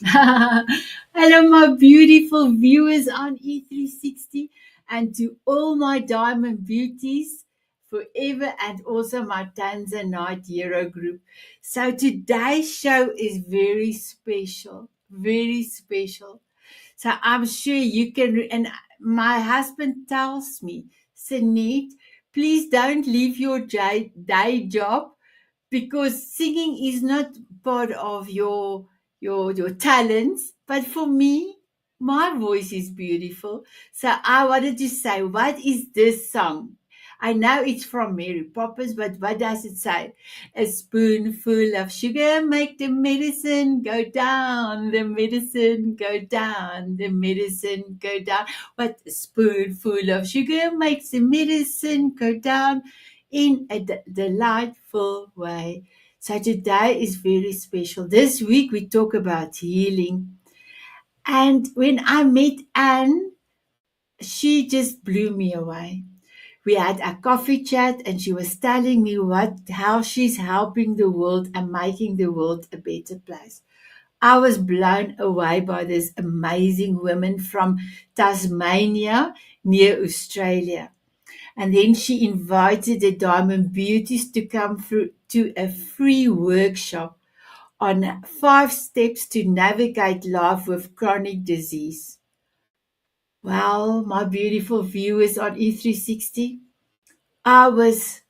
Hello, my beautiful viewers on E360, and to all my diamond beauties forever, and also my Tanzanite Hero group. So, today's show is very special, very special. So, I'm sure you can, and my husband tells me, Sanet, please don't leave your day job because singing is not part of your talents, but for me my voice is beautiful. So I wanted to say, what is this song? I know it's from Mary Poppins, but what does it say? A spoonful of sugar make the medicine go down, the medicine go down, the medicine go down. What? A spoonful of sugar makes the medicine go down in a delightful way. So today is very special. This week we talk about healing. And when I met Anne, she just blew me away. We had a coffee chat and she was telling me how she's helping the world and making the world a better place. I was blown away by this amazing woman from Tasmania near Australia. And then she invited the Diamond Beauties to come through to a free workshop on 5 steps to navigate life with chronic disease. Well, my beautiful viewers on E360, I was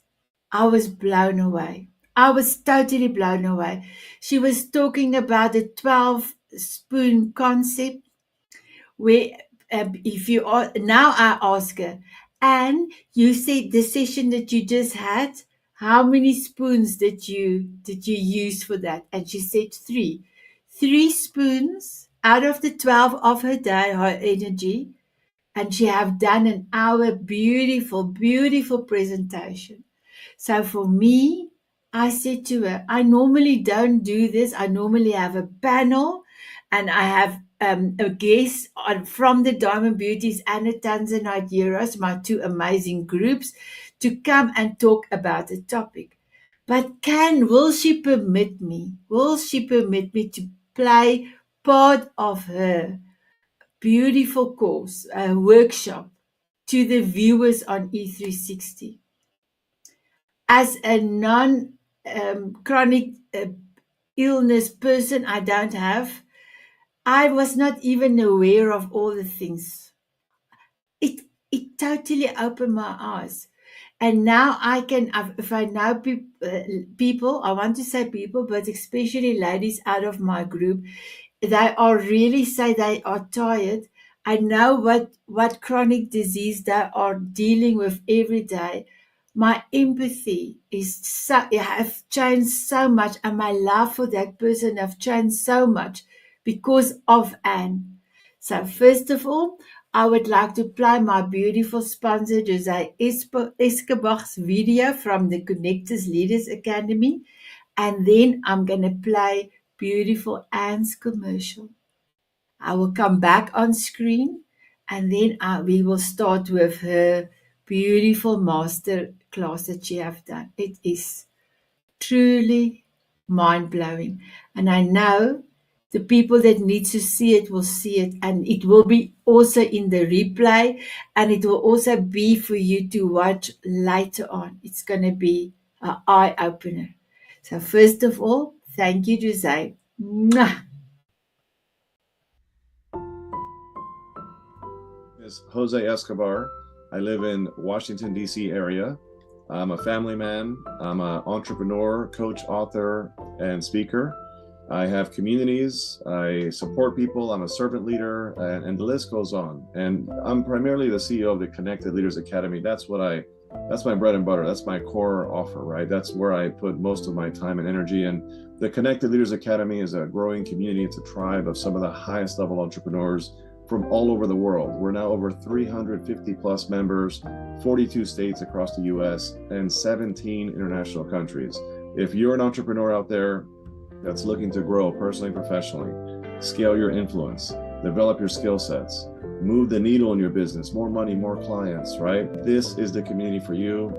I was blown away. I was totally blown away. She was talking about the 12 spoon concept where if you are now I ask her, and you said the session that you just had, how many spoons did you use for that? And she said three spoons out of the 12 of her day, her energy. And she have done an hour beautiful presentation. So for me, I said to her, I normally don't do this. I normally have a panel and I have a guest from the Diamond Beauties and the Tanzanite Heroes, my two amazing groups, to come and talk about the topic. But will she permit me? Will she permit me to play part of her beautiful course, workshop to the viewers on E360? As a non chronic illness person, I was not even aware of all the things. It totally opened my eyes. And now I can, if I know people, I want to say people, but especially ladies out of my group, they are really say they are tired. I know what chronic disease they are dealing with every day. My empathy is so have changed so much, and my love for that person have changed so much because of Anne. So first of all, I would like to play my beautiful sponsor Jose Escobar's video from the Connectors Leaders Academy, and then I'm gonna play beautiful Anne's commercial. I will come back on screen and then we will start with her beautiful master class that she have done. It is truly mind blowing. And I know the people that need to see it will see it, and it will be also in the replay, and it will also be for you to watch later on. It's going to be an eye opener. So, first of all, thank you, Jose. Mwah. Is Jose Escobar. I live in Washington, D.C. area. I'm a family man. I'm an entrepreneur, coach, author, and speaker. I have communities. I support people. I'm a servant leader, and the list goes on. And I'm primarily the CEO of the Connected Leaders Academy. That's my bread and butter. That's my core offer, right? That's where I put most of my time and energy. And the Connected Leaders Academy is a growing community. It's a tribe of some of the highest level entrepreneurs from all over the world. We're now over 350 plus members, 42 states across the US, and 17 international countries. If you're an entrepreneur out there that's looking to grow personally and professionally, scale your influence, develop your skill sets, move the needle in your business, more money, more clients, right? This is the community for you.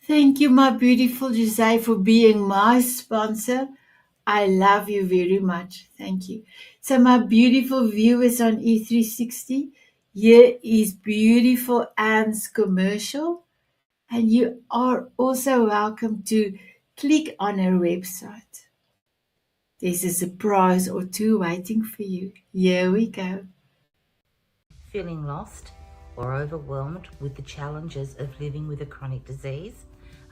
Thank you, my beautiful Jose, for being my sponsor. I love you very much. Thank you. So, my beautiful viewers on E360, here is beautiful Anne's commercial, and you are also welcome to click on her website. There's a surprise or two waiting for you. Here we go. Feeling lost or overwhelmed with the challenges of living with a chronic disease?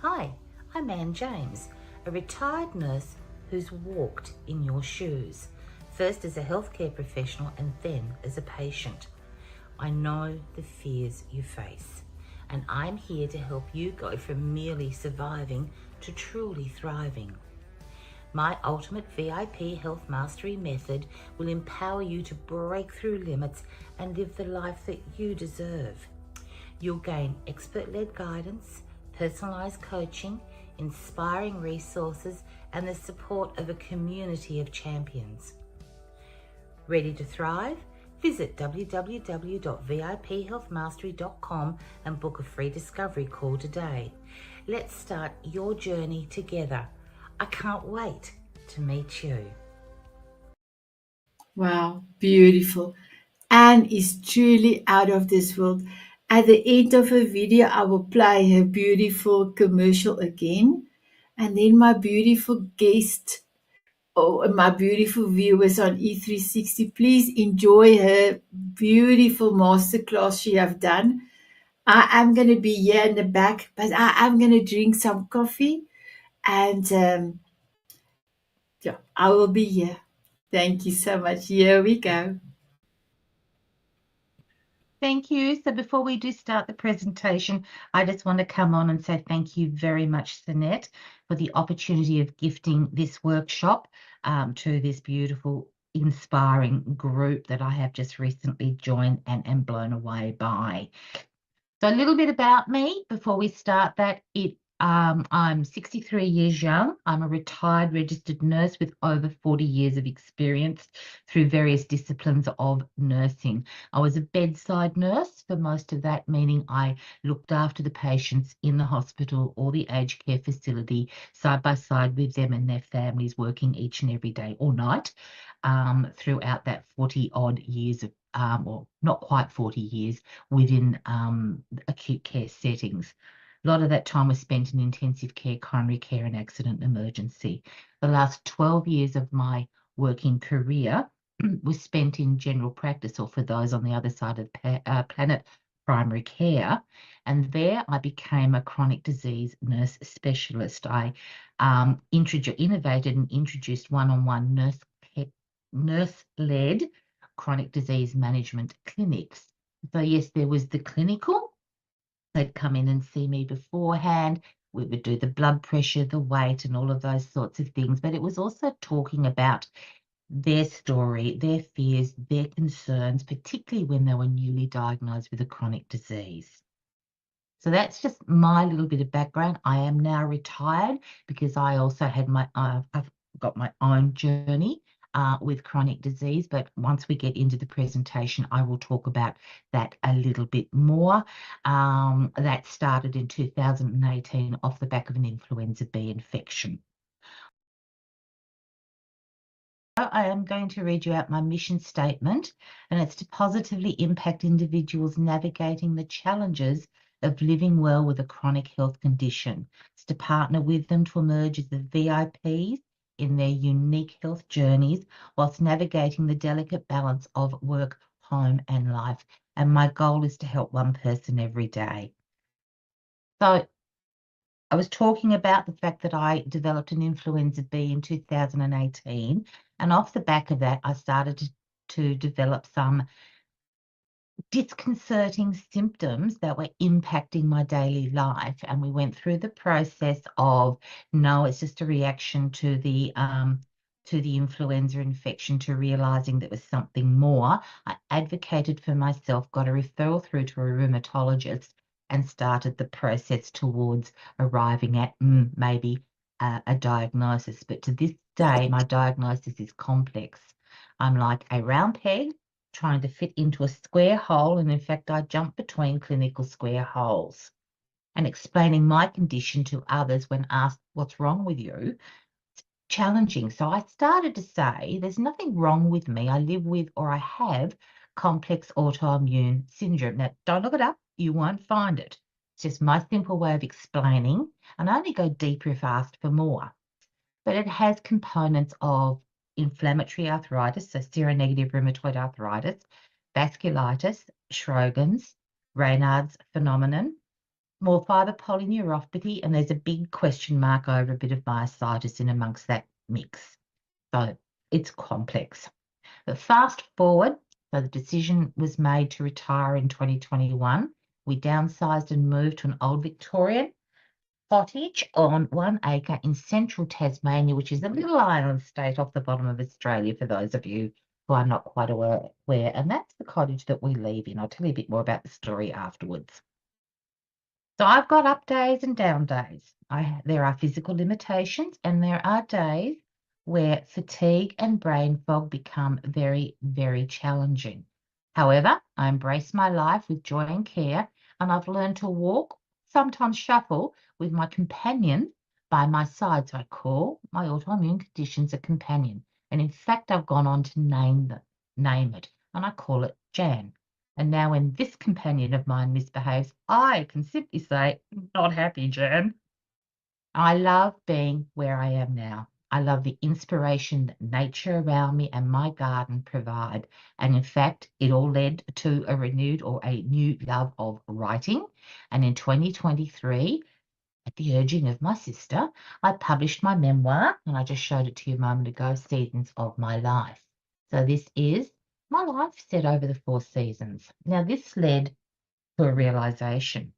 Hi, I'm Anne James, a retired nurse who's walked in your shoes, first as a healthcare professional and then as a patient. I know the fears you face, and I'm here to help you go from merely surviving to truly thriving. My ultimate VIP health mastery method will empower you to break through limits and live the life that you deserve. You'll gain expert-led guidance, personalized coaching, inspiring resources, and the support of a community of champions. Ready to thrive? Visit www.viphealthmastery.com and book a free discovery call today. Let's start your journey together. I can't wait to meet you. Wow, beautiful. Anne is truly out of this world. At the end of her video, I will play her beautiful commercial again. And then my beautiful guest, or my beautiful viewers on E360, please enjoy her beautiful masterclass she have done. I am going to be here in the back, but I am going to drink some coffee and yeah, I will be here. Thank you so much. Here we go. Thank you. So before we do start the presentation, I just want to come on and say thank you very much, Sanet, for the opportunity of gifting this workshop to this beautiful, inspiring group that I have just recently joined and am blown away by. So a little bit about me before we start that. I'm 63 years young. I'm a retired registered nurse with over 40 years of experience through various disciplines of nursing. I was a bedside nurse for most of that, meaning I looked after the patients in the hospital or the aged care facility side by side with them and their families, working each and every day or night throughout that 40 odd years of or not quite 40 years within acute care settings. A lot of that time was spent in intensive care, coronary care, and accident emergency. The last 12 years of my working career was spent in general practice, or for those on the other side of the planet, primary care. And there I became a chronic disease nurse specialist. I innovated and introduced one-on-one nurse-led chronic disease management clinics. So yes, there was the clinical. They'd come in and see me beforehand. We would do the blood pressure, the weight, and all of those sorts of things. But it was also talking about their story, their fears, their concerns, particularly when they were newly diagnosed with a chronic disease. So that's just my little bit of background. I am now retired because I also had I've got my own journey with chronic disease. But once we get into the presentation, I will talk about that a little bit more. That started in 2018 off the back of an influenza B infection. I am going to read you out my mission statement, and it's to positively impact individuals navigating the challenges of living well with a chronic health condition. It's to partner with them to emerge as the VIPs in their unique health journeys whilst navigating the delicate balance of work, home, and life. And my goal is to help one person every day. So I was talking about the fact that I developed an influenza B in 2018, and off the back of that, I started to develop some disconcerting symptoms that were impacting my daily life. And we went through the process of, no, it's just a reaction to the influenza infection, to realizing there was something more. I advocated for myself, got a referral through to a rheumatologist, and started the process towards arriving at maybe a diagnosis. But to this day, my diagnosis is complex. I'm like a round peg trying to fit into a square hole, and in fact, I jump between clinical square holes. and explaining my condition to others when asked what's wrong with you, challenging. So I started to say, there's nothing wrong with me. I live with, or I have, complex autoimmune syndrome. Now, don't look it up. You won't find it. It's just my simple way of explaining, and I only go deeper if asked for more. But it has components of inflammatory arthritis, so seronegative rheumatoid arthritis, vasculitis, Sjogren's, Raynaud's phenomenon, more fibre polyneuropathy, and there's a big question mark over a bit of myositis in amongst that mix. So it's complex. But fast forward, so the decision was made to retire in 2021. We downsized and moved to an old Victorian cottage on 1 acre in central Tasmania, which is a little island state off the bottom of Australia, for those of you who are not quite aware. And that's the cottage that we live in. I'll tell you a bit more about the story afterwards. So I've got up days and down days. There are physical limitations, and there are days where fatigue and brain fog become very, very challenging. However, I embrace my life with joy and care, and I've learned to walk, sometimes shuffle, with my companion by my side. So I call my autoimmune conditions a companion. And in fact, I've gone on to name it, and I call it Jan. And now when this companion of mine misbehaves, I can simply say, not happy, Jan. I love being where I am now. I love the inspiration that nature around me and my garden provide. And in fact, it all led to a renewed or a new love of writing. And in 2023, at the urging of my sister, I published my memoir, and I just showed it to you a moment ago, Seasons of My Life. So this is my life set over the 4 seasons. Now, this led to a realization.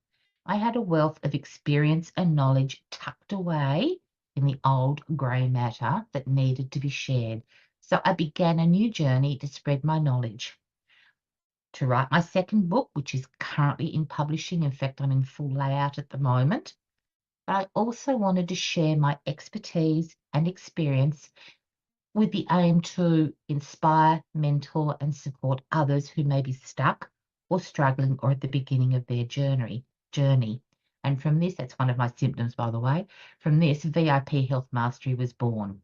I had a wealth of experience and knowledge tucked away in the old grey matter that needed to be shared. So I began a new journey to spread my knowledge, to write my second book, which is currently in publishing. In fact, I'm in full layout at the moment. But I also wanted to share my expertise and experience with the aim to inspire, mentor, and support others who may be stuck or struggling or at the beginning of their journey. And from this, that's one of my symptoms, by the way, from this, VIP Health Mastery was born.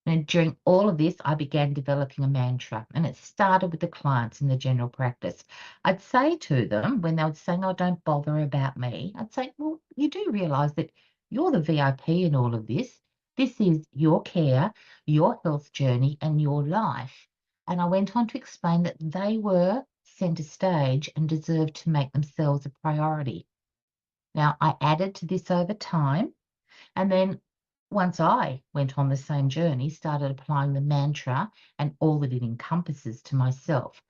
And during all of this, I began developing a mantra, and it started with the clients in the general practice. I'd say to them, when they would say, oh, don't bother about me, I'd say, well, you do realise that you're the VIP in all of this. This is your care, your health journey, and your life. And I went on to explain that they were centre stage and deserved to make themselves a priority. Now, I added to this over time, and then once I went on the same journey, started applying the mantra and all that it encompasses to myself.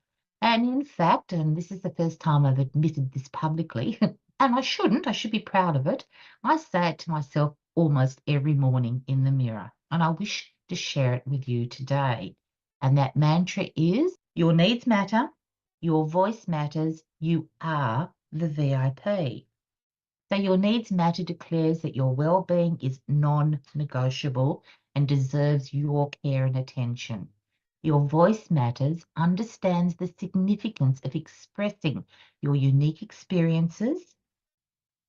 And in fact, and this is the first time I've admitted this publicly, and I should be proud of it, I say it to myself almost every morning in the mirror, and I wish to share it with you today. And that mantra is, your needs matter, your voice matters, you are the VIP. So your needs matter declares that your well-being is non-negotiable and deserves your care and attention. Your voice matters understands the significance of expressing your unique experiences,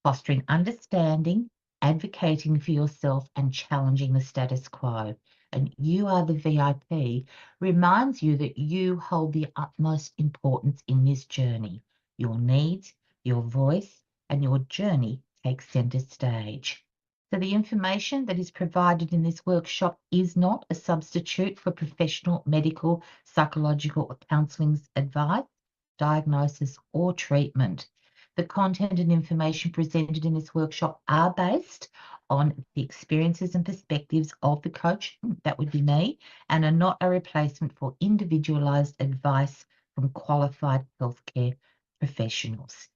fostering understanding, advocating for yourself, and challenging the status quo. And you are the VIP reminds you that you hold the utmost importance in this journey. Your needs, your voice, and your journey take centre stage. So the information that is provided in this workshop is not a substitute for professional, medical, psychological, or counselling advice, diagnosis, or treatment. The content and information presented in this workshop are based on the experiences and perspectives of the coach, that would be me, and are not a replacement for individualised advice from qualified healthcare professionals.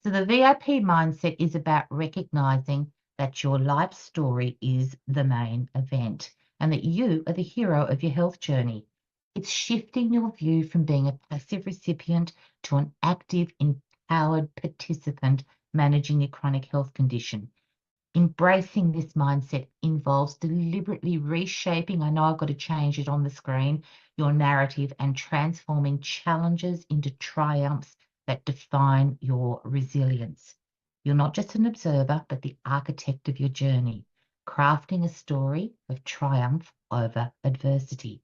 So the VIP mindset is about recognising that your life story is the main event and that you are the hero of your health journey. It's shifting your view from being a passive recipient to an active, empowered participant managing your chronic health condition. Embracing this mindset involves deliberately reshaping, I know I've got to change it on the screen, your narrative and transforming challenges into triumphs that define your resilience. You're not just an observer, but the architect of your journey, crafting a story of triumph over adversity.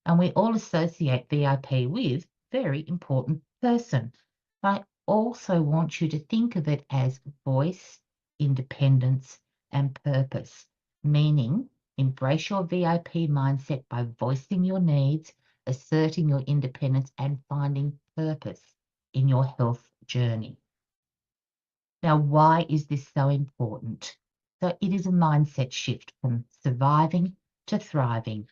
And we all associate VIP with very important person. I also want you to think of it as voice, independence, and purpose, meaning embrace your VIP mindset by voicing your needs, asserting your independence, and finding purpose in your health journey. Now, why is this so important? So it is a mindset shift from surviving to thriving.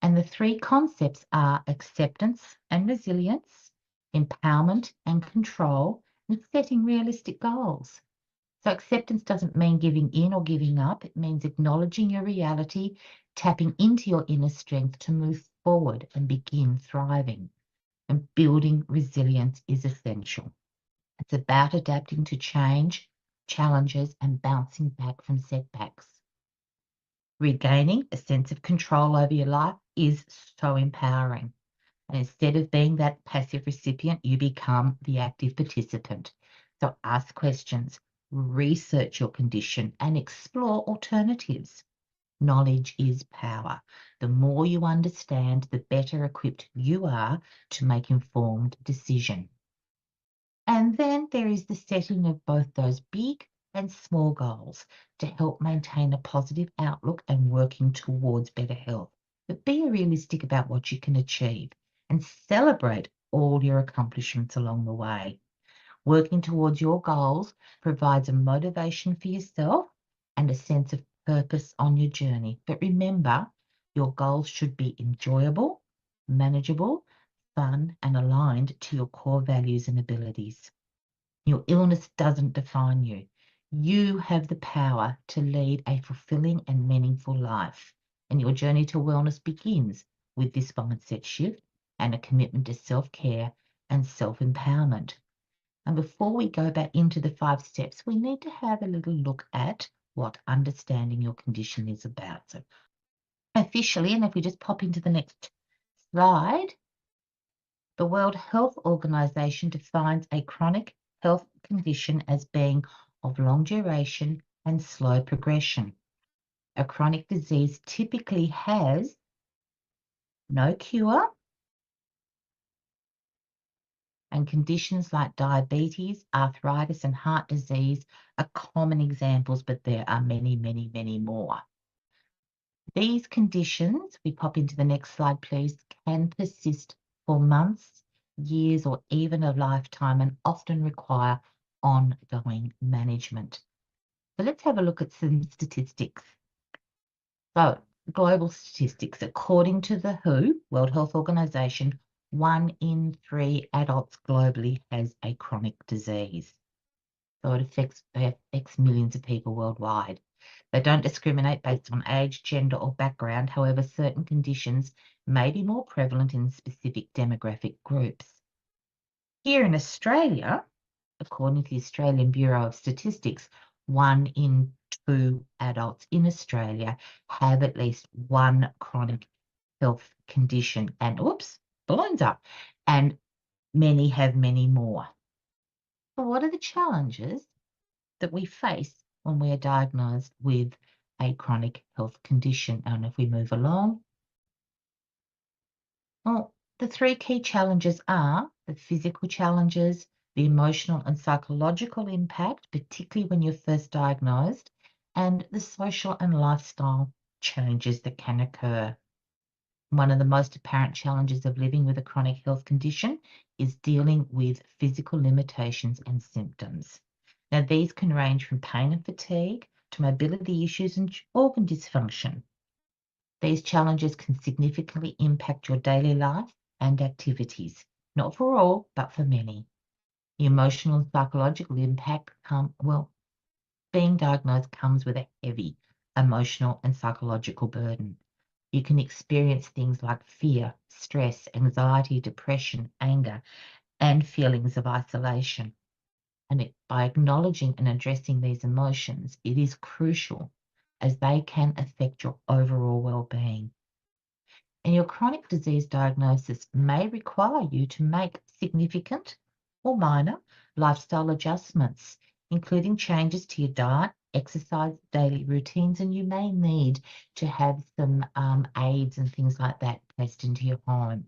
And the three concepts are acceptance and resilience, empowerment and control, and setting realistic goals. So acceptance doesn't mean giving in or giving up. It means acknowledging your reality, tapping into your inner strength to move forward and begin thriving. And building resilience is essential. It's about adapting to change, challenges, and bouncing back from setbacks. Regaining a sense of control over your life is so empowering. And instead of being that passive recipient, you become the active participant. So ask questions, research your condition, and explore alternatives. Knowledge is power. The more you understand, the better equipped you are to make informed decisions. And then there is the setting of both those big and small goals to help maintain a positive outlook and working towards better health. But be realistic about what you can achieve and celebrate all your accomplishments along the way. Working towards your goals provides a motivation for yourself and a sense of purpose on your journey. But remember, your goals should be enjoyable, manageable, fun, and aligned to your core values and abilities. Your illness doesn't define you. You have the power to lead a fulfilling and meaningful life. And your journey to wellness begins with this mindset shift and a commitment to self-care and self-empowerment. And before we go back into the 5 steps, we need to have a little look at what understanding your condition is about. So officially, and if we just pop into the next slide, the World Health Organization defines a chronic health condition as being of long duration and slow progression. A chronic disease typically has no cure, and conditions like diabetes, arthritis, and heart disease are common examples, but there are many, many, many more. These conditions, we pop into the next slide, please, can persist for months, years, or even a lifetime and often require ongoing management. So let's have a look at some statistics. So global statistics, according to the WHO, World Health Organization, 1 in 3 adults globally has a chronic disease. So it affects millions of people worldwide. They don't discriminate based on age, gender, or background. However, certain conditions may be more prevalent in specific demographic groups. Here in Australia, according to the Australian Bureau of Statistics, 1 in 2 adults in Australia have at least one chronic health condition. And balloons up. And many have many more. So what are the challenges that we face when we are diagnosed with a chronic health condition? And if we move along, well, the 3 key challenges are the physical challenges, the emotional and psychological impact, particularly when you're first diagnosed, and the social and lifestyle changes that can occur. One of the most apparent challenges of living with a chronic health condition is dealing with physical limitations and symptoms. Now, these can range from pain and fatigue to mobility issues and organ dysfunction. These challenges can significantly impact your daily life and activities, not for all, but for many. The emotional and psychological impact being diagnosed comes with a heavy emotional and psychological burden. You can experience things like fear, stress, anxiety, depression, anger, and feelings of isolation. And by acknowledging and addressing these emotions, it is crucial as they can affect your overall well-being. And your chronic disease diagnosis may require you to make significant or minor lifestyle adjustments, including changes to your diet, exercise, daily routines, and you may need to have some aids and things like that placed into your home.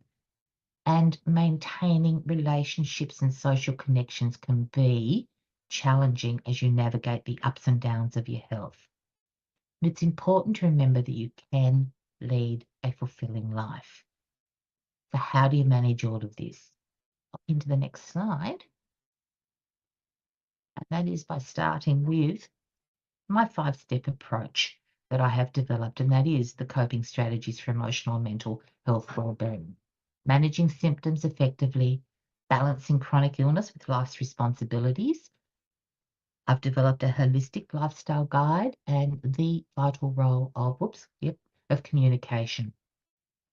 And maintaining relationships and social connections can be challenging as you navigate the ups and downs of your health. And it's important to remember that you can lead a fulfilling life. So how do you manage all of this? Into the next slide. And that is by starting with my 5-step approach that I have developed, and that is the coping strategies for emotional and mental health well-being. Managing symptoms effectively, balancing chronic illness with life's responsibilities. I've developed a holistic lifestyle guide and the vital role of communication.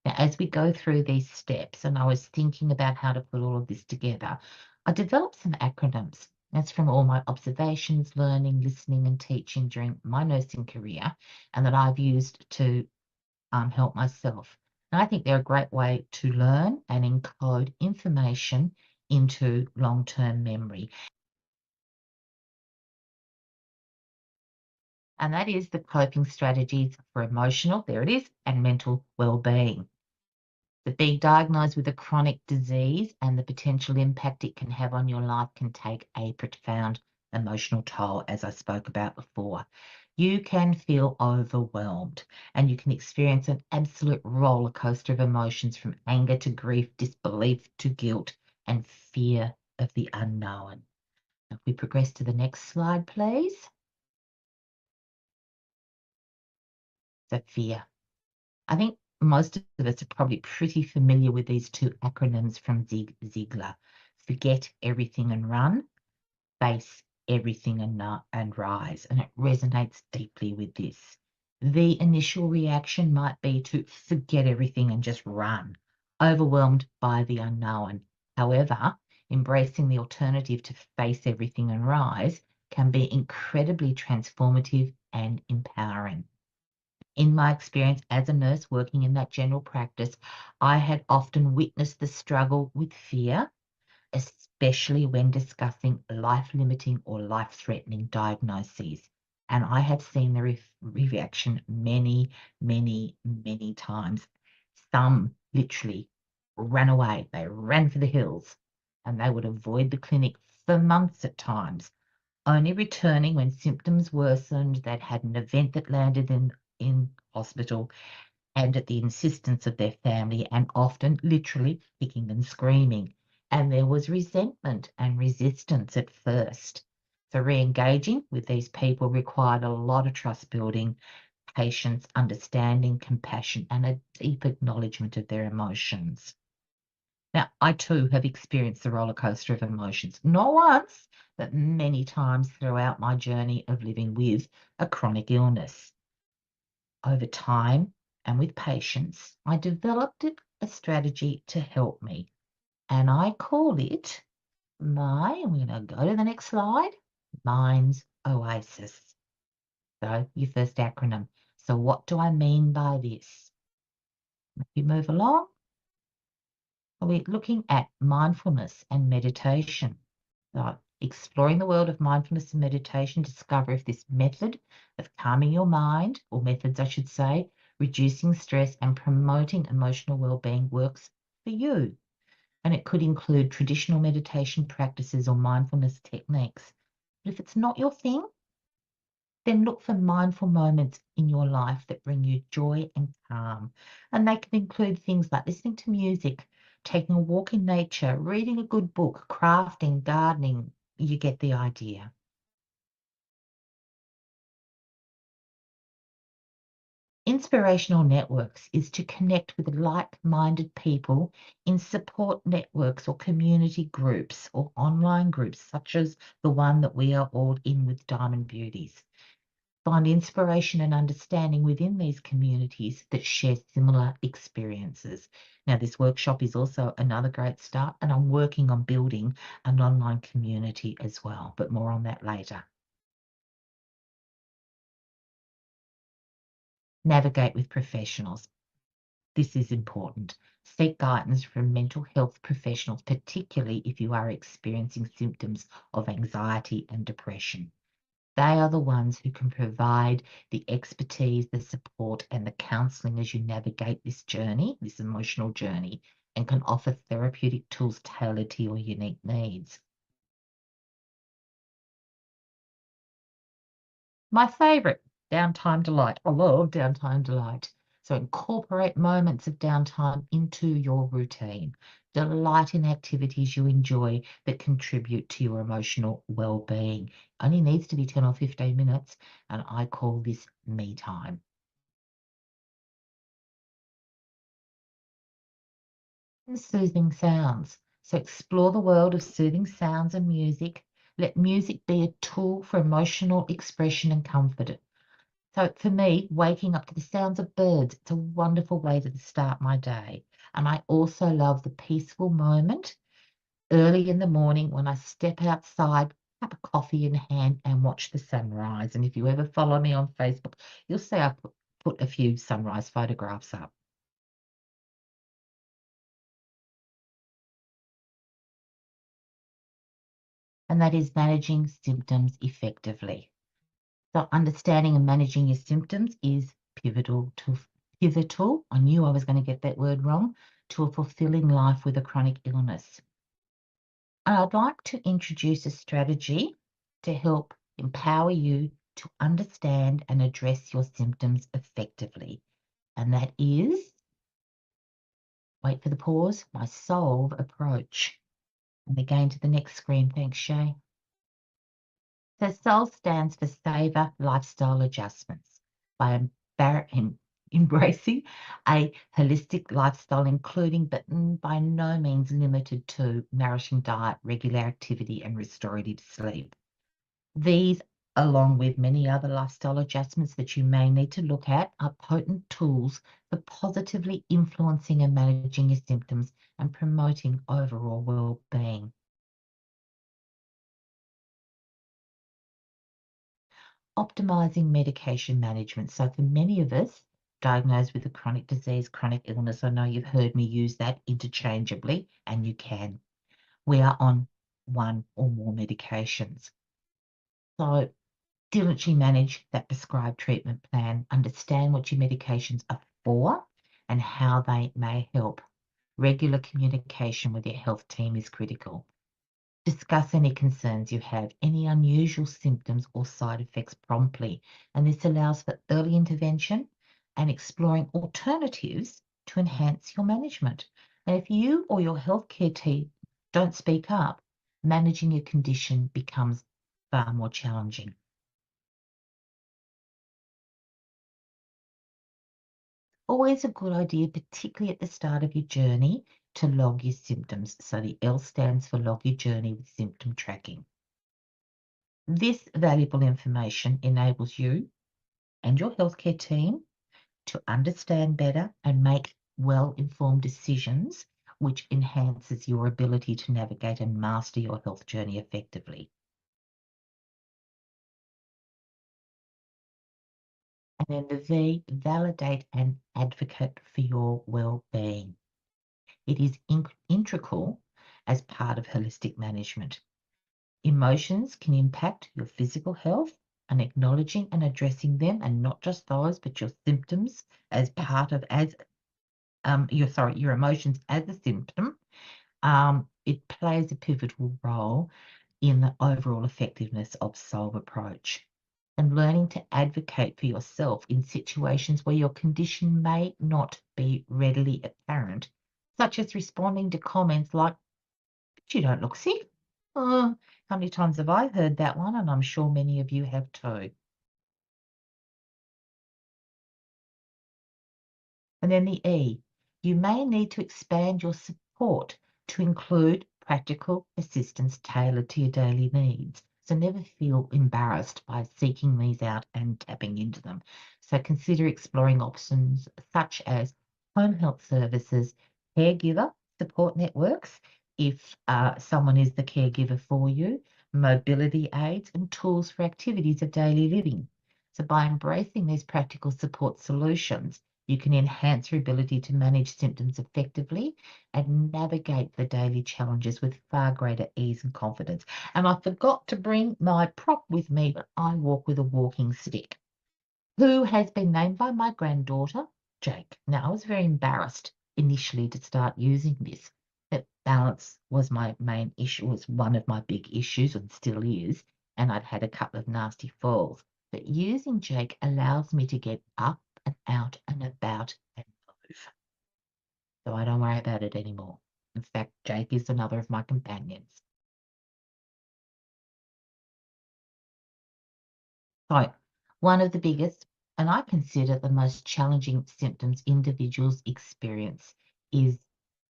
Now, as we go through these steps, and I was thinking about how to put all of this together, I developed some acronyms. That's from all my observations, learning, listening, and teaching during my nursing career, and that I've used to help myself. And I think they're a great way to learn and encode information into long-term memory. And that is the coping strategies for emotional, there it is, and mental well-being. That being diagnosed with a chronic disease and the potential impact it can have on your life can take a profound emotional toll, as I spoke about before. You can feel overwhelmed and you can experience an absolute roller coaster of emotions, from anger to grief, disbelief to guilt, and fear of the unknown. If we progress to the next slide, please. So fear. I think most of us are probably pretty familiar with these two acronyms from Zig Ziglar. Forget everything and run, face everything and rise. And it resonates deeply with this. The initial reaction might be to forget everything and just run, overwhelmed by the unknown. However, embracing the alternative to face everything and rise can be incredibly transformative and empowering. In my experience as a nurse working in that general practice, I had often witnessed the struggle with fear, especially when discussing life-limiting or life-threatening diagnoses. And I have seen the reaction many, many, many times. Some literally ran away. They ran for the hills, and they would avoid the clinic for months at times, only returning when symptoms worsened. They'd had an event that landed in hospital, and at the insistence of their family, and often literally kicking and screaming. And there was resentment and resistance at first. So re-engaging with these people required a lot of trust building, patience, understanding, compassion, and a deep acknowledgement of their emotions. Now, I too have experienced the roller coaster of emotions, not once, but many times throughout my journey of living with a chronic illness. Over time and with patience, I developed a strategy to help me, and I call it I'm going to go to the next slide, Mind's Oasis. So your first acronym. So what do I mean by this? If you move along, we're looking at mindfulness and meditation. So exploring the world of mindfulness and meditation, discover if this method of calming your mind, or methods I should say, reducing stress and promoting emotional well-being works for you. And it could include traditional meditation practices or mindfulness techniques. But if it's not your thing, then look for mindful moments in your life that bring you joy and calm. And they can include things like listening to music, taking a walk in nature, reading a good book, crafting, gardening. You get the idea. Inspirational networks is to connect with like-minded people in support networks or community groups or online groups, such as the one that we are all in with Diamond Beauties. Find inspiration and understanding within these communities that share similar experiences. Now, this workshop is also another great start, and I'm working on building an online community as well, but more on that later. Navigate with professionals. This is important. Seek guidance from mental health professionals, particularly if you are experiencing symptoms of anxiety and depression. They are the ones who can provide the expertise, the support, and the counselling as you navigate this journey, this emotional journey, and can offer therapeutic tools tailored to your unique needs. My favourite, downtime delight. I love downtime delight. So incorporate moments of downtime into your routine. Delight in activities you enjoy that contribute to your emotional well-being. Only needs to be 10 or 15 minutes, and I call this me time. And soothing sounds. So explore the world of soothing sounds and music. Let music be a tool for emotional expression and comfort. So for me, waking up to the sounds of birds, it's a wonderful way to start my day. And I also love the peaceful moment early in the morning when I step outside, cup of coffee in hand, and watch the sunrise. And if you ever follow me on Facebook, you'll see I put a few sunrise photographs up. And that is managing symptoms effectively. So understanding and managing your symptoms is pivotal. I knew I was going to get that word wrong, to a fulfilling life with a chronic illness. I'd like to introduce a strategy to help empower you to understand and address your symptoms effectively. And that is, wait for the pause, my SOLVE approach. And again to the next screen. Thanks, Shay. So SOLVE stands for Savor Lifestyle Adjustments. By embracing a holistic lifestyle, including but by no means limited to nourishing diet, regular activity, and restorative sleep. These, along with many other lifestyle adjustments that you may need to look at, are potent tools for positively influencing and managing your symptoms and promoting overall well-being. Optimizing medication management. So for many of us diagnosed with a chronic disease, chronic illness, I know you've heard me use that interchangeably, and you can. We are on one or more medications. So diligently manage that prescribed treatment plan, understand what your medications are for and how they may help. Regular communication with your health team is critical. Discuss any concerns you have, any unusual symptoms or side effects promptly, and this allows for early intervention and exploring alternatives to enhance your management. And if you or your healthcare team don't speak up, managing your condition becomes far more challenging. Always a good idea, particularly at the start of your journey, to log your symptoms. So the L stands for log your journey with symptom tracking. This valuable information enables you and your healthcare team to understand better and make well-informed decisions, which enhances your ability to navigate and master your health journey effectively. And then the V, validate and advocate for your well-being. It is integral as part of holistic management. Emotions can impact your physical health, and acknowledging and addressing them, and not just those, but your symptoms as part of your emotions as a symptom. It plays a pivotal role in the overall effectiveness of SOLVE approach. And learning to advocate for yourself in situations where your condition may not be readily apparent, such as responding to comments like, "But you don't look sick." How many times have I heard that one? And I'm sure many of you have too. And then the E, you may need to expand your support to include practical assistance tailored to your daily needs. So never feel embarrassed by seeking these out and tapping into them. So consider exploring options such as home health services, caregiver support networks, if someone is the caregiver for you, mobility aids, and tools for activities of daily living. So by embracing these practical support solutions, You can enhance your ability to manage symptoms effectively and navigate the daily challenges with far greater ease and confidence. And I forgot to bring my prop with me, but I walk with a walking stick, who has been named by my granddaughter, Jake. Now, I was very embarrassed initially to start using this. That balance was my main issue, was one of my big issues and still is, and I'd had a couple of nasty falls. But using Jake allows me to get up and out and about and move. So I don't worry about it anymore. In fact, Jake is another of my companions. So one of the biggest, and I consider the most challenging symptoms individuals experience is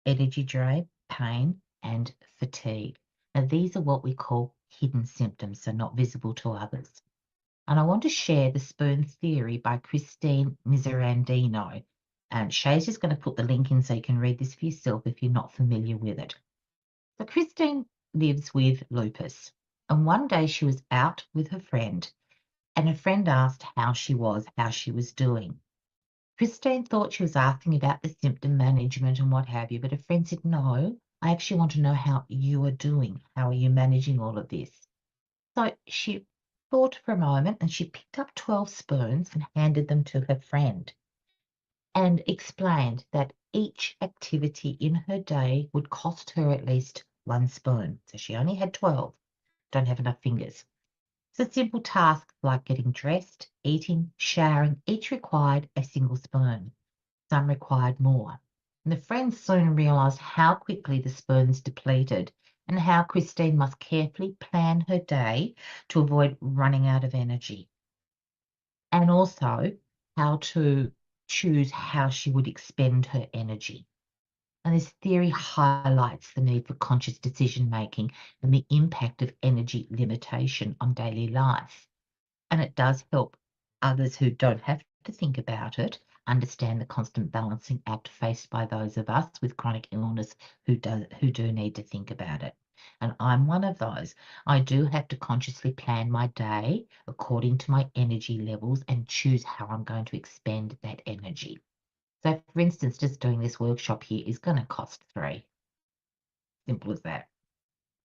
energy drain, pain, and fatigue. Now, these are what we call hidden symptoms, so not visible to others. And I want to share the spoon theory by Christine Miserandino. And Shay's just going to put the link in so you can read this for yourself if you're not familiar with it. So Christine lives with lupus. And one day she was out with her friend, and a friend asked how she was doing. Christine thought she was asking about the symptom management and what have you, but her friend said, no, I actually want to know how you are doing. How are you managing all of this? So she thought for a moment and she picked up 12 spoons and handed them to her friend and explained that each activity in her day would cost her at least 1 spoon. So she only had 12, don't have enough fingers. So simple tasks like getting dressed, eating, showering, each required a single spoon. Some required more. And the friends soon realised how quickly the spoons depleted and how Christine must carefully plan her day to avoid running out of energy. And also how to choose how she would expend her energy. And this theory highlights the need for conscious decision making and the impact of energy limitation on daily life. And it does help others who don't have to think about it understand the constant balancing act faced by those of us with chronic illness who do need to think about it. And I'm one of those. I do have to consciously plan my day according to my energy levels and choose how I'm going to expend that energy. So for instance, just doing this workshop here is going to cost $3. Simple as that.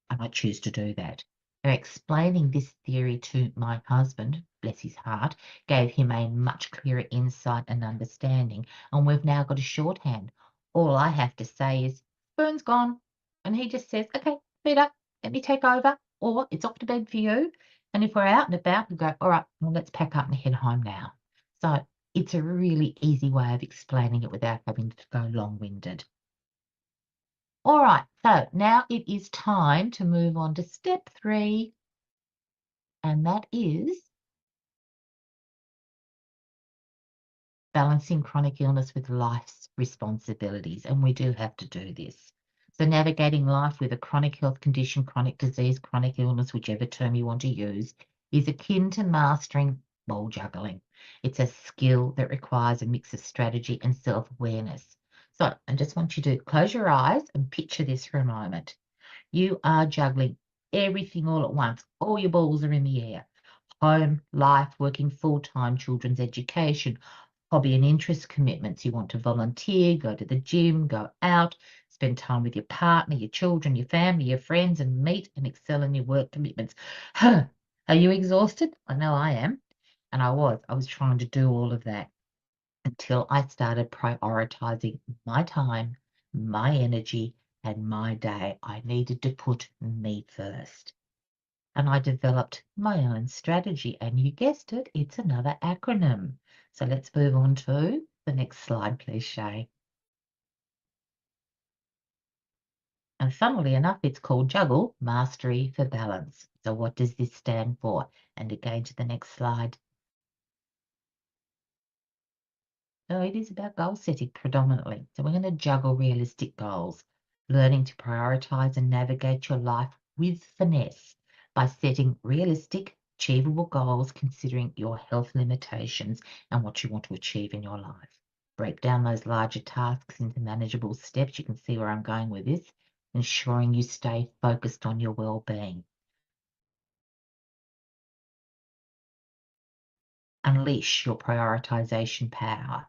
And I choose to do that. Now, explaining this theory to my husband, bless his heart, gave him a much clearer insight and understanding. And we've now got a shorthand. All I have to say is, spoon's gone. And he just says, okay, feet up, let me take over. Or it's off to bed for you. And if we're out and about, we go, all right, well, let's pack up and head home now. So it's a really easy way of explaining it without having to go long-winded. All right, so now it is time to move on to step 3, and that is balancing chronic illness with life's responsibilities, and we do have to do this. So navigating life with a chronic health condition, chronic disease, chronic illness, whichever term you want to use, is akin to mastering ball juggling. It's a skill that requires a mix of strategy and self-awareness. So I just want you to close your eyes and picture this for a moment. You are juggling everything all at once. All your balls are in the air. Home, life, working full-time, children's education, hobby and interest commitments. You want to volunteer, go to the gym, go out, spend time with your partner, your children, your family, your friends, and meet and excel in your work commitments. Are you exhausted? I know I am. And I was trying to do all of that until I started prioritizing my time, my energy, and my day. I needed to put me first. And I developed my own strategy. And you guessed it, it's another acronym. So let's move on to the next slide, please, Shay. And funnily enough, it's called Juggle Mastery for Balance. So what does this stand for? And again to the next slide. So it is about goal setting predominantly. So we're going to juggle realistic goals, learning to prioritize and navigate your life with finesse by setting realistic, achievable goals, considering your health limitations and what you want to achieve in your life. Break down those larger tasks into manageable steps. You can see where I'm going with this, ensuring you stay focused on your well-being. Unleash your prioritization power.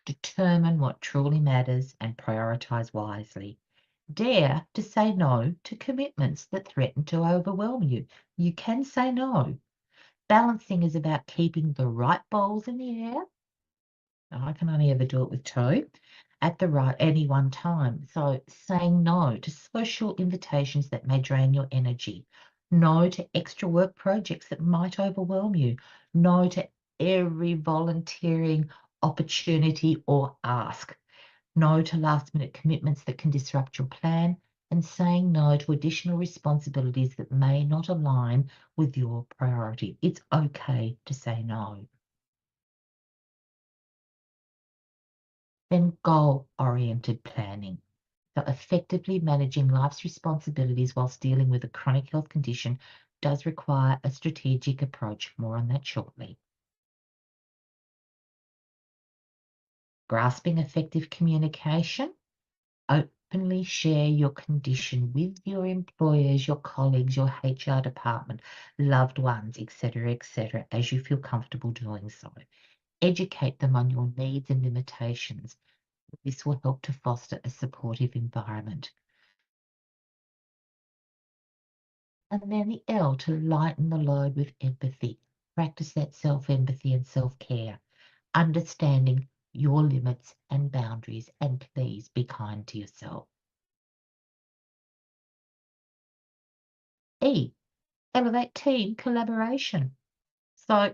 Determine what truly matters and prioritize wisely. Dare to say no to commitments that threaten to overwhelm you. You can say no. Balancing is about keeping the right balls in the air. I can only ever do it with two at any one time. So saying no to social invitations that may drain your energy. No to extra work projects that might overwhelm you. No to every volunteering opportunity or ask. No to last-minute commitments that can disrupt your plan, and saying no to additional responsibilities that may not align with your priority. It's okay to say no. Then goal-oriented planning. So effectively managing life's responsibilities whilst dealing with a chronic health condition does require a strategic approach. More on that shortly. Grasping effective communication. Openly share your condition with your employers, your colleagues, your HR department, loved ones, etc., as you feel comfortable doing so. Educate them on your needs and limitations. This will help to foster a supportive environment. And then the L, to lighten the load with empathy. Practice that self-empathy and self-care, understanding your limits and boundaries, and please be kind to yourself. E, elevate team collaboration. So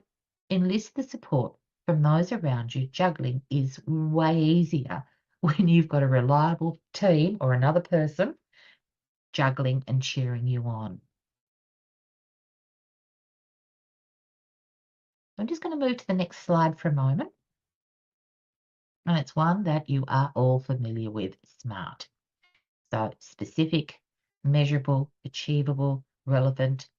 enlist the support from those around you. Juggling is way easier when you've got a reliable team or another person juggling and cheering you on. I'm just going to move to the next slide for a moment. And it's one that you are all familiar with, SMART. So specific, measurable, achievable, relevant,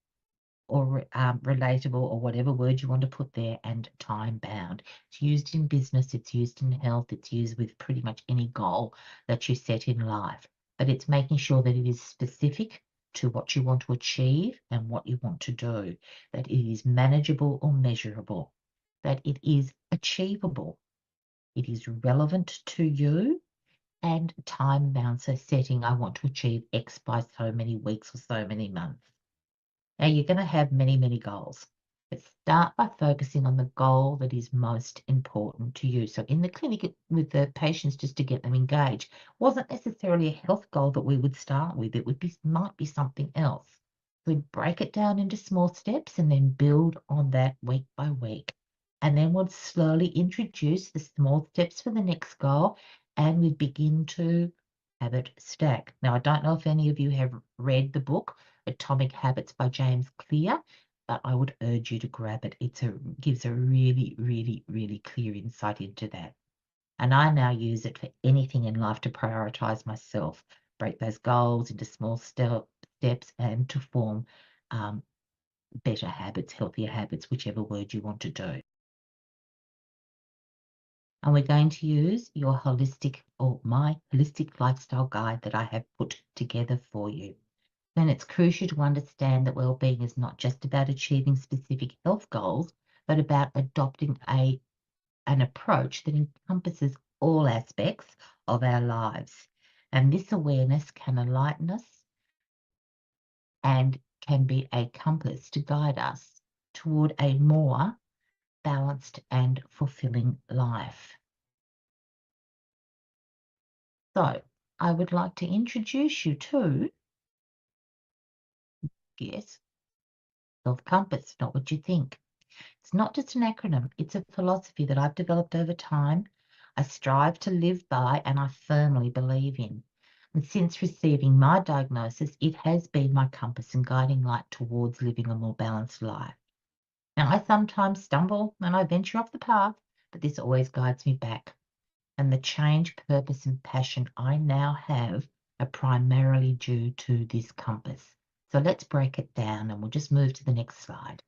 or relatable, or whatever word you want to put there, and time bound. It's used in business, it's used in health, it's used with pretty much any goal that you set in life. But it's making sure that it is specific to what you want to achieve and what you want to do, that it is manageable or measurable, that it is achievable, it is relevant to you, and time bound. So setting, I want to achieve X by so many weeks or so many months. Now, you're going to have many, many goals, but start by focusing on the goal that is most important to you. So in the clinic with the patients, just to get them engaged, wasn't necessarily a health goal that we would start with. It might be something else. We break it down into small steps and then build on that week by week. And then we'll slowly introduce the small steps for the next goal, and we begin to habit stack. Now, I don't know if any of you have read the book Atomic Habits by James Clear, but I would urge you to grab it. It gives a really, really, really clear insight into that. And I now use it for anything in life to prioritize myself, break those goals into small steps, and to form better habits, healthier habits, whichever word you want to do. And we're going to use your holistic, or my holistic lifestyle guide that I have put together for you. Then it's crucial to understand that well-being is not just about achieving specific health goals, but about adopting an approach that encompasses all aspects of our lives. And this awareness can enlighten us and can be a compass to guide us toward a more balanced and fulfilling life. So I would like to introduce you to, yes, Health Compass, not what you think. It's not just an acronym, it's a philosophy that I've developed over time, I strive to live by, and I firmly believe in. And since receiving my diagnosis, it has been my compass and guiding light towards living a more balanced life. Now, I sometimes stumble and I venture off the path, but this always guides me back. And the change, purpose, and passion I now have are primarily due to this compass. So let's break it down, and we'll just move to the next slide.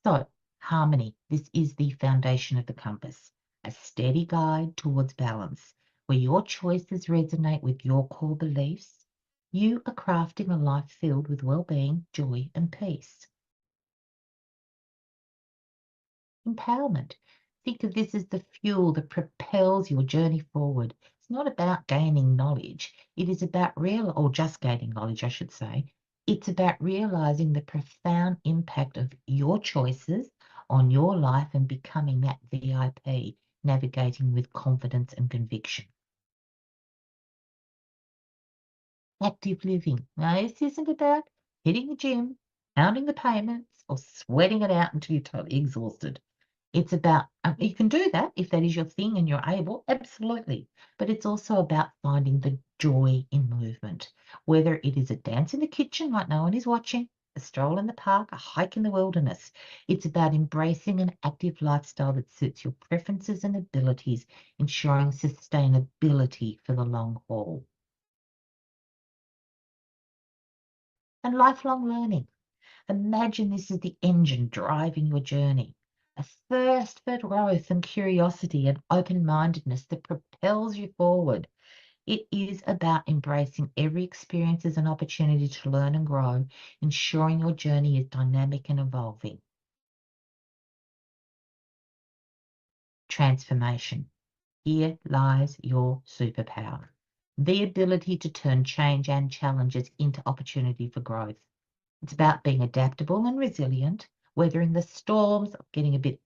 So, harmony. This is the foundation of the compass, a steady guide towards balance, where your choices resonate with your core beliefs. You are crafting a life filled with well-being, joy, and peace. Empowerment. Think of this as the fuel that propels your journey forward. It's not about gaining knowledge. It is about just gaining knowledge, I should say. It's about realizing the profound impact of your choices on your life and becoming that VIP, navigating with confidence and conviction. Active living. Now, this isn't about hitting the gym, pounding the pavements, or sweating it out until you're totally exhausted. It's about, you can do that if that is your thing and you're able, absolutely. But it's also about finding the joy in movement, whether it is a dance in the kitchen like no one is watching, a stroll in the park, a hike in the wilderness. It's about embracing an active lifestyle that suits your preferences and abilities, ensuring sustainability for the long haul. And lifelong learning. Imagine this is the engine driving your journey, a thirst for growth and curiosity and open-mindedness that propels you forward. It is about embracing every experience as an opportunity to learn and grow, ensuring your journey is dynamic and evolving. Transformation. Here lies your superpower, the ability to turn change and challenges into opportunity for growth. It's about being adaptable and resilient, weathering the storms, getting a bit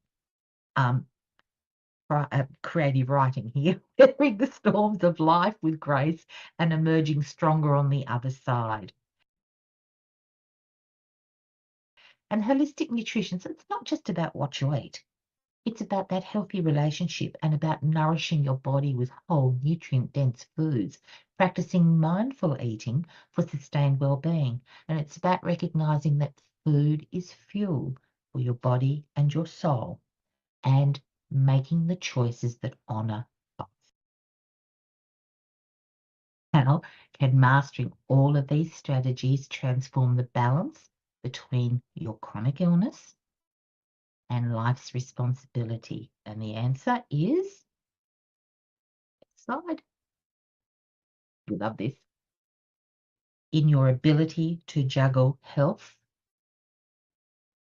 creative writing here, weathering the storms of life with grace and emerging stronger on the other side. And holistic nutrition, so it's not just about what you eat. It's about that healthy relationship and about nourishing your body with whole, nutrient-dense foods, practicing mindful eating for sustained well-being. And it's about recognizing that food is fuel for your body and your soul and making the choices that honor both. How can mastering all of these strategies transform the balance between your chronic illness and life's responsibility? And the answer is slide. You love this. In your ability to juggle health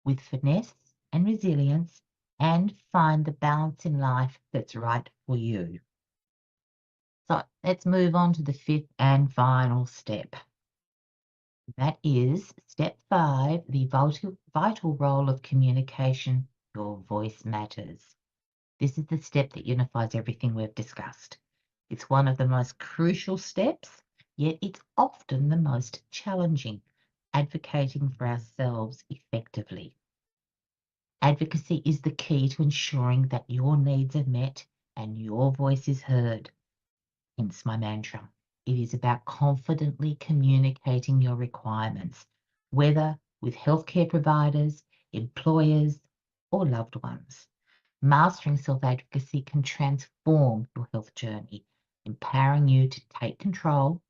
with finesse and resilience and find the balance in life that's right for you. So let's move on to the fifth and final step. That is step 5, the vital role of communication. Your voice matters. This is the step that unifies everything we've discussed. It's one of the most crucial steps, yet it's often the most challenging, advocating for ourselves effectively. Advocacy is the key to ensuring that your needs are met and your voice is heard. Hence my mantra. It is about confidently communicating your requirements, whether with healthcare providers, employers, or loved ones. Mastering self-advocacy can transform your health journey, empowering you to take control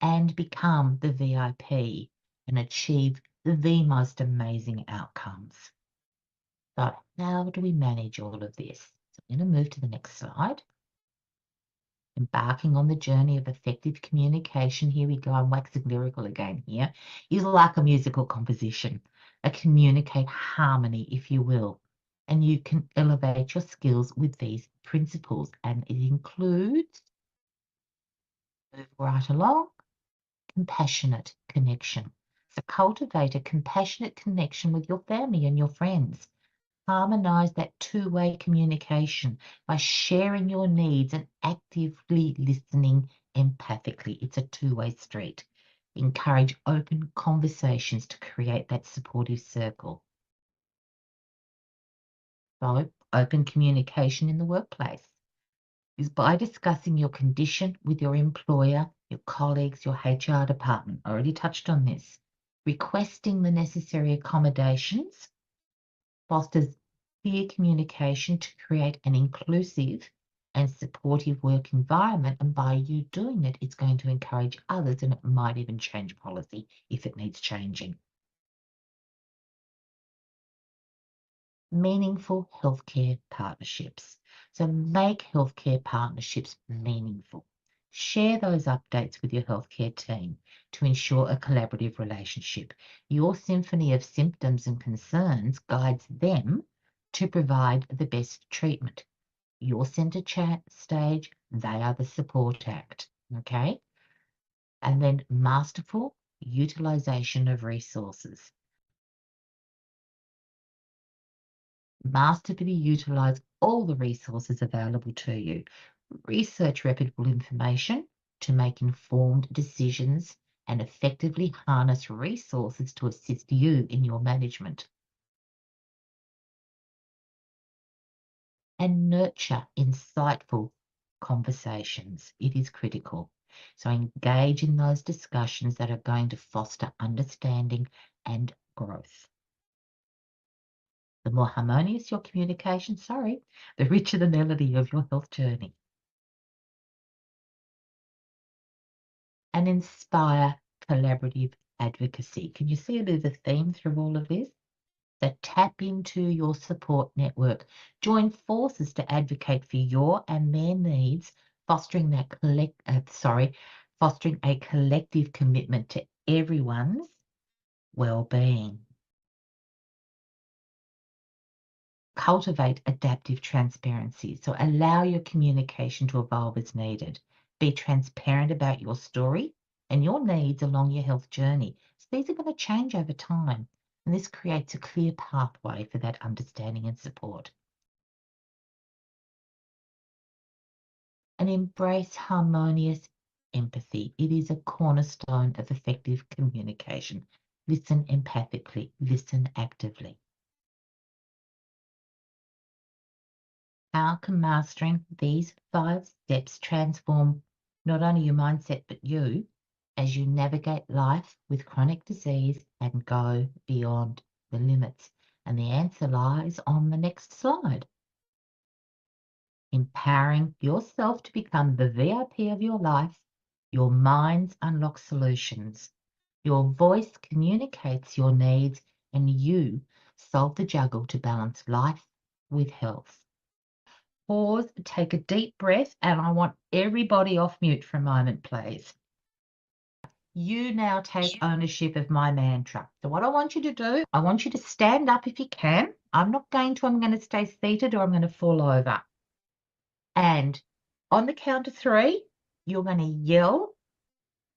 and become the VIP and achieve the most amazing outcomes. So how do we manage all of this? So I'm going to move to the next slide. Embarking on the journey of effective communication, here we go, I'm waxing lyrical again here, is like a musical composition, a communicate harmony, if you will. And you can elevate your skills with these principles. And it includes, move right along, compassionate connection. So cultivate a compassionate connection with your family and your friends. Harmonize that two-way communication by sharing your needs and actively listening empathically. It's a two-way street. Encourage open conversations to create that supportive circle. So, open communication in the workplace is by discussing your condition with your employer, your colleagues, your HR department. I already touched on this. Requesting the necessary accommodations fosters clear communication to create an inclusive and supportive work environment. And by you doing it, it's going to encourage others, and it might even change policy if it needs changing. Meaningful healthcare partnerships. So make healthcare partnerships meaningful. Share those updates with your healthcare team to ensure a collaborative relationship. Your symphony of symptoms and concerns guides them to provide the best treatment. Your center stage, they are the support act, okay? And then masterful utilization of resources. Masterfully utilize all the resources available to you. Research reputable information to make informed decisions and effectively harness resources to assist you in your management. And nurture insightful conversations. It is critical. So engage in those discussions that are going to foster understanding and growth. The more harmonious your communication, the richer the melody of your health journey. And inspire collaborative advocacy. Can you see a bit of a theme through all of this? So tap into your support network. Join forces to advocate for your and their needs, fostering a collective commitment to everyone's well-being. Cultivate adaptive transparency. So allow your communication to evolve as needed. Be transparent about your story and your needs along your health journey. So these are going to change over time, and this creates a clear pathway for that understanding and support. And embrace harmonious empathy. It is a cornerstone of effective communication. Listen empathically, listen actively. How can mastering these 5 steps transform not only your mindset, but you as you navigate life with chronic disease and go beyond the limits? And the answer lies on the next slide. Empowering yourself to become the VIP of your life, your minds unlock solutions, your voice communicates your needs, and you solve the juggle to balance life with health. Pause, take a deep breath, and I want everybody off mute for a moment, please. You now take ownership of my mantra. So what I want you to do, I want you to stand up if you can. I'm going to stay seated or I'm going to fall over. And on the count of 3, you're going to yell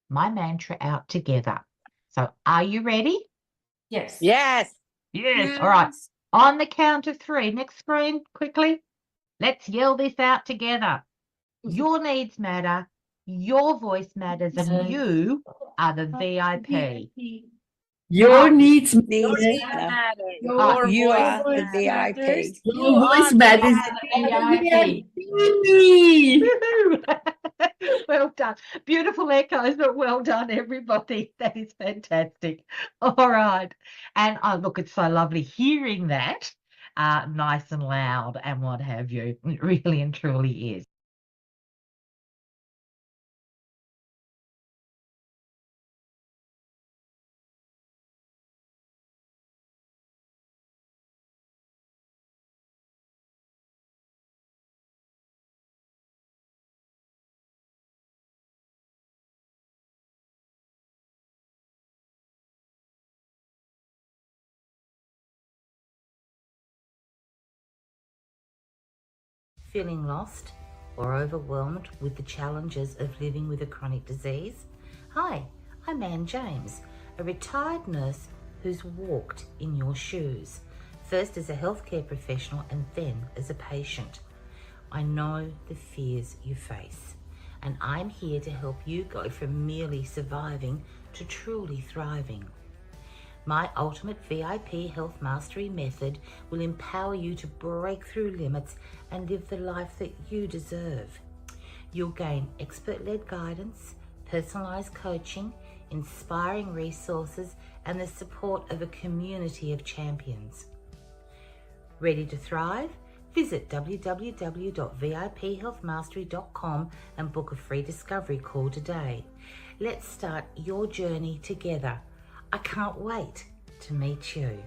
my mantra out together. So are you ready? Yes. Yes. All right. On the count of 3, next screen, quickly. Let's yell this out together. Your needs matter, your voice matters, and you are the VIP. Your needs matter. Your You voice are the matters. VIP. Your voice matters. VIP. Well done. Beautiful echoes, but well done, everybody. That is fantastic. All right. And look, it's so lovely hearing that nice and loud and what have you. It really and truly is. Feeling lost or overwhelmed with the challenges of living with a chronic disease? Hi, I'm Anne James, a retired nurse who's walked in your shoes, first as a healthcare professional and then as a patient. I know the fears you face, and I'm here to help you go from merely surviving to truly thriving. My ultimate VIP health mastery method will empower you to break through limits and live the life that you deserve. You'll gain expert-led guidance, personalized coaching, inspiring resources, and the support of a community of champions. Ready to thrive? Visit www.viphealthmastery.com and book a free discovery call today. Let's start your journey together. I can't wait to meet you.